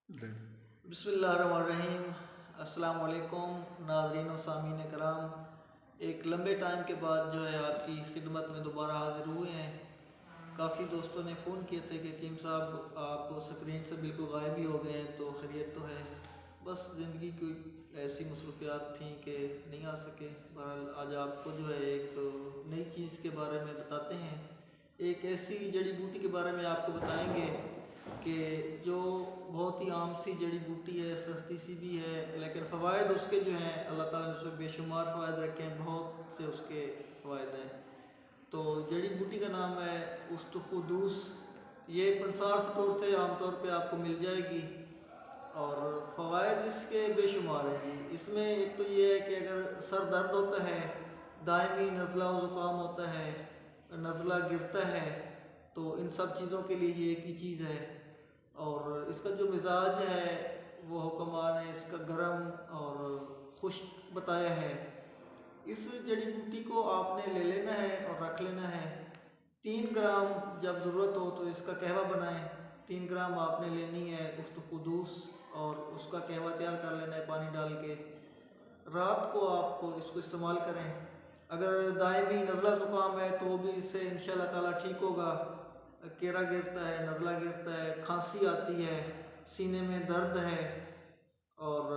बिस्मिल्लाहिर्रहमानिर्रहीम। अस्सलाम वालेकुम नाज़रीन व सामीन कराम। एक लंबे टाइम के बाद जो है आपकी खिदमत में दोबारा हाज़िर हुए हैं। काफ़ी दोस्तों ने फ़ोन किए थे कि कीम साहब आप स्क्रीन से बिल्कुल गायब ही हो गए हैं, तो खैरियत तो है? बस ज़िंदगी की ऐसी मसरूफियात थी कि नहीं आ सके। बहरहाल आज आपको जो है एक नई चीज़ के बारे में बताते हैं। एक ऐसी जड़ी बूटी के बारे में आपको बताएंगे कि जो बहुत ही आम सी जड़ी बूटी है, सस्ती सी भी है, लेकिन फ़वाइद उसके जो हैं अल्लाह ताला ने उसमें बेशुमार फ़वाइद रखे हैं, बहुत से उसके फ़वाइद हैं। तो जड़ी बूटी का नाम है उस्तखुदूस। ये पंसार स्टोर से आमतौर पे आपको मिल जाएगी और फ़वाइद इसके बेशुमार हैं जी। इसमें एक तो ये है कि अगर सर दर्द होता है, दायमी नज़ला ज़ुकाम होता है, नज़ला गिरता है, तो इन सब चीज़ों के लिए ये एक ही चीज़ है। और इसका जो मिजाज है वो हुक्मरान है, इसका गर्म और खुश्क बताया है। इस जड़ी बूटी को आपने ले लेना है और रख लेना है। 3 ग्राम जब ज़रूरत हो तो इसका कहवा बनाएं। 3 ग्राम आपने लेनी है उस्तखुदूस और उसका कहवा तैयार कर लेना है पानी डाल के। रात को आपको इसको इस्तेमाल करें। अगर दायमी नज़ला ज़ुकाम है तो भी इससे इंशाल्लाह ताला ठीक होगा। केरा गिरता है, नज़ला गिरता है, खांसी आती है, सीने में दर्द है और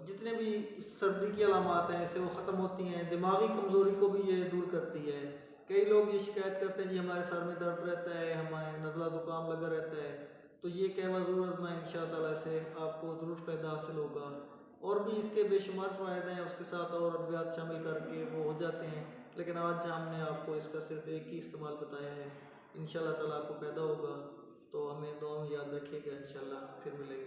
जितने भी सर्दी की अलामात हैं इससे वो ख़त्म होती हैं। दिमागी कमज़ोरी को भी ये दूर करती है। कई लोग ये शिकायत करते हैं जी हमारे सर में दर्द रहता है, हमारे नज़ला ज़ुकाम लगा रहता है, तो ये कहवा ज़रूर आज़माएं। इंशाअल्लाह ताला से आपको ज़रूर फ़ायदा हासिल होगा। और भी इसके बेशुमार फ़ायदे हैं, उसके साथ और अद्वियात शामिल करके वो हो जाते हैं, लेकिन आज हमने आपको इसका सिर्फ एक ही इस्तेमाल बताया है। इंशाअल्लाह ताला आपको फ़ायदा होगा। तो हमें दुआ में याद रखिएगा। इंशाअल्लाह फिर मिलेंगे।